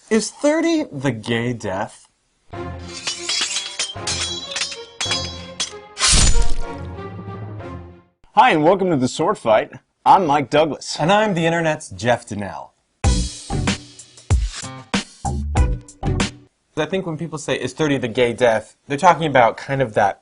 Is 30 the gay death? Hi, and welcome to The Sword Fight. I'm Mike Douglas. And I'm the internet's Jeff Donnell. I think when people say, is 30 the gay death, they're talking about kind of that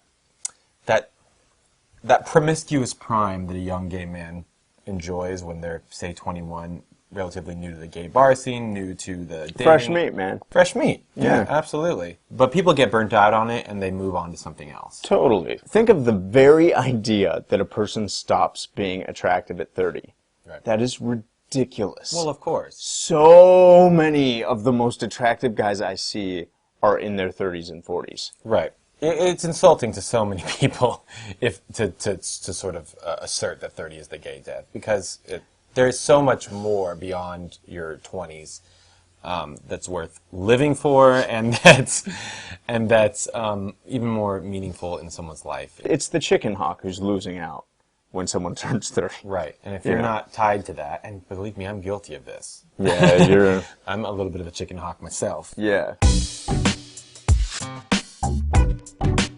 promiscuous prime that a young gay man enjoys when they're, say, 21, relatively new to the gay bar scene, new to the dating. Fresh meat, man. Fresh meat. Yeah. Absolutely. But people get burnt out on it and they move on to something else. Totally. Think of the very idea that a person stops being attractive at 30. Right. That is ridiculous. Well, of course. So many of the most attractive guys I see are in their 30s and 40s. Right. It's insulting to so many people if to sort of assert that 30 is the gay death, because there is so much more beyond your 20s that's worth living for, and that's even more meaningful in someone's life. It's the chicken hawk who's losing out when someone turns 30. Right. And if you're not tied to that, and believe me, I'm guilty of this. Yeah, I'm a little bit of a chicken hawk myself. Yeah.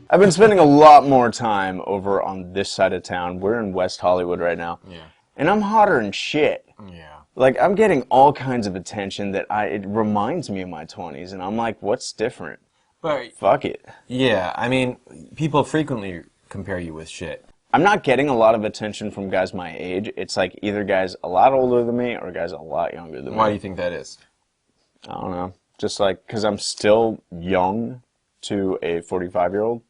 I've been spending a lot more time over on this side of town. We're in West Hollywood right now. Yeah. And I'm hotter than shit. Yeah. Like, I'm getting all kinds of attention that it reminds me of my 20s. And I'm like, what's different? But Fuck it. yeah, I mean, people frequently compare you with shit. I'm not getting a lot of attention from guys my age. It's like either guys a lot older than me or guys a lot younger than me. Why do you think that is? I don't know. Just like, because I'm still young to a 45-year-old.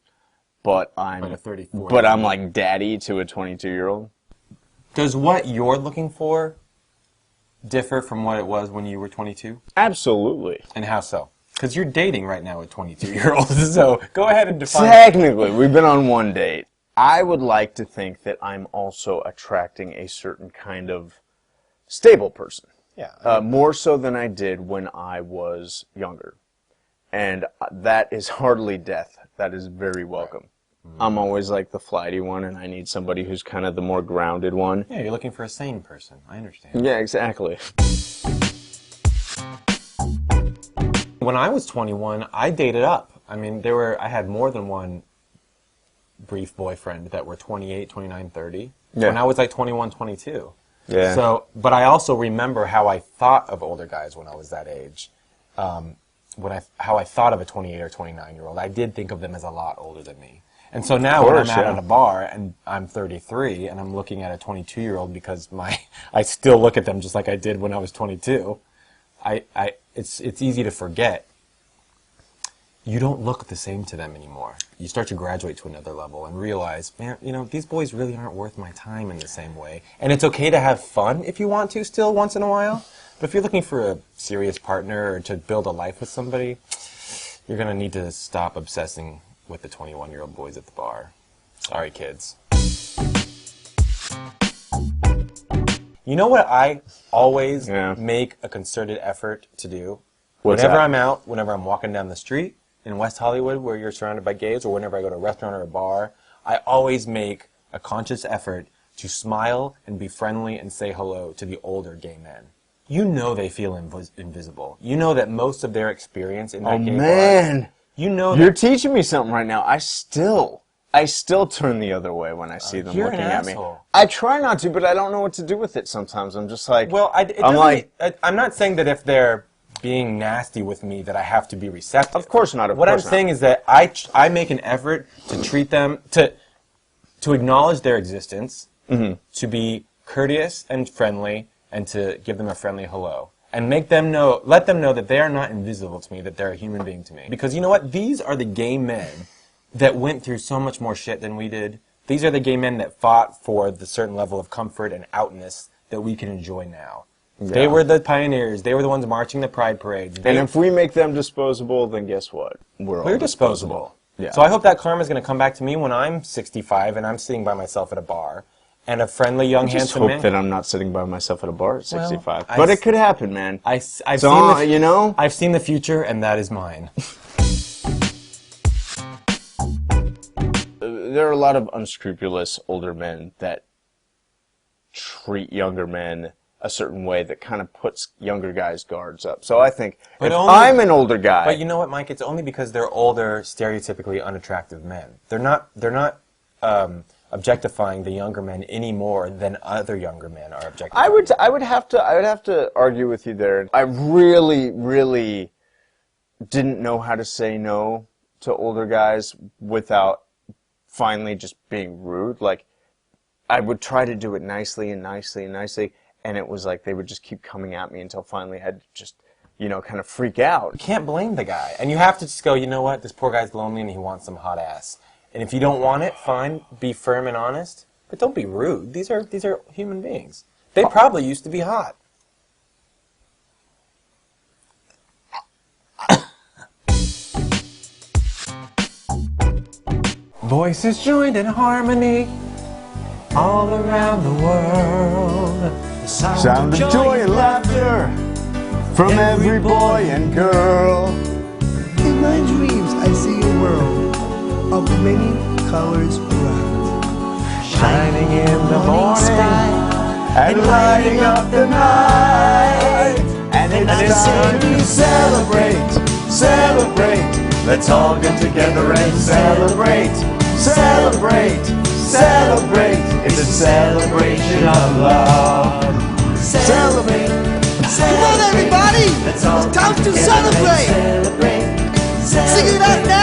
But I'm Like a 34. But I'm like daddy to a 22-year-old. Does what you're looking for differ from what it was when you were 22? Absolutely. And how so? Because you're dating right now with 22-year-olds, so go ahead and define. Technically, we've been on one date. I would like to think that I'm also attracting a certain kind of stable person. Yeah. More so than I did when I was younger. And that is hardly death. That is very welcome. Right. I'm always like the flighty one, and I need somebody who's kind of the more grounded one. Yeah, you're looking for a sane person. I understand. Yeah, exactly. When I was 21, I dated up. I mean, I had more than one brief boyfriend that were 28, 29, 30. Yeah. When I was like 21, 22. Yeah. So, but I also remember how I thought of older guys when I was that age. How I thought of a 28 or 29-year-old. I did think of them as a lot older than me. And so now when I'm out at a bar and I'm 33 and I'm looking at a 22-year-old because I still look at them just like I did when I was 22, it's easy to forget. You don't look the same to them anymore. You start to graduate to another level and realize, man, these boys really aren't worth my time in the same way. And it's okay to have fun if you want to still once in a while. But if you're looking for a serious partner or to build a life with somebody, you're going to need to stop obsessing with the 21-year-old boys at the bar. Sorry, kids. You know what I always make a concerted effort to do? Whenever I'm out, whenever I'm walking down the street in West Hollywood where you're surrounded by gays, or whenever I go to a restaurant or a bar, I always make a conscious effort to smile and be friendly and say hello to the older gay men. You know they feel invisible. You know that most of their experience in that gay bar... You're teaching me something right now. I still turn the other way when I see them looking at me. I try not to, but I don't know what to do with it sometimes. I'm just like... Well, I'm not saying that if they're being nasty with me that I have to be receptive. Of course not. What I'm saying is that I make an effort to treat them, to acknowledge their existence, to be courteous and friendly, and to give them a friendly hello. And let them know that they are not invisible to me, that they're a human being to me. Because you know what? These are the gay men that went through so much more shit than we did. These are the gay men that fought for the certain level of comfort and outness that we can enjoy now. Yeah. They were the pioneers. They were the ones marching the pride parades. And if we make them disposable, then guess what? We're disposable. Yeah. So I hope that karma is going to come back to me when I'm 65 and I'm sitting by myself at a bar. And a friendly, young, handsome man. I just hope that I'm not sitting by myself at a bar at 65. But it could happen, man. I've seen the future, and that is mine. There are a lot of unscrupulous older men that treat younger men a certain way that kind of puts younger guys' guards up. So I think But if only- I'm an older guy, But you know what, Mike? It's only because they're older, stereotypically unattractive men. They're not objectifying the younger men any more than other younger men are objectifying. I would have to argue with you there. I really didn't know how to say no to older guys without finally just being rude. Like, I would try to do it nicely, and it was like they would just keep coming at me until finally I had to just, kind of freak out. You can't blame the guy. And you have to just go, you know what, this poor guy's lonely and he wants some hot ass. And if you don't want it, fine, be firm and honest, but don't be rude. These are human beings. They probably used to be hot. Voices joined in harmony all around the world. Sound of joy and laughter from every boy and girl. In my dreams, I see a world of many colors around. Shining in the morning and lighting up the night. And it's time to celebrate, celebrate. Let's all get together and celebrate, celebrate, celebrate. It's a celebration of love. Celebrate, Come on, everybody! It's time to celebrate! Sing it out now!